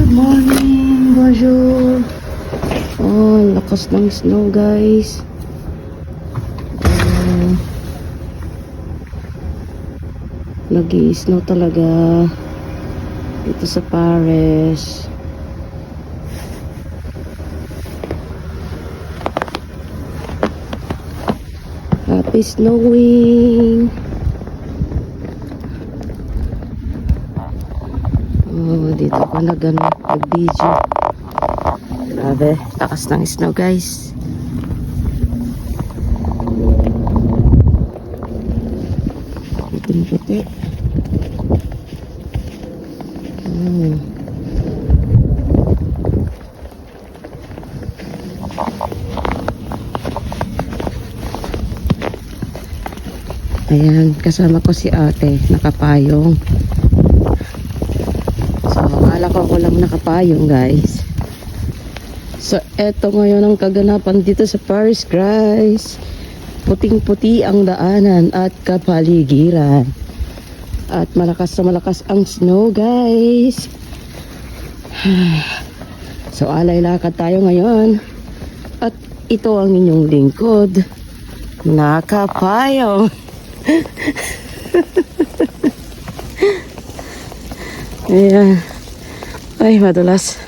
Morning, bonjour. Oh, lakas ng snow, guys. Nag-i-snow talaga dito sa Paris. Happy snowing. Oh, dito ako nag-video. Grabe, takas ng snow, guys. Puti-puti. Ayan, kasama ko si ate, nakapayong. So, akala ko lang nakapayong, guys. So, eto ngayon ang kaganapan dito sa Paris, guys. Puting-puti ang daanan at kapaligiran. At malakas na malakas ang snow, guys. So, alay lakad tayo ngayon. At ito ang inyong lingkod. Nakapayong. Ayan. Ay, madulas.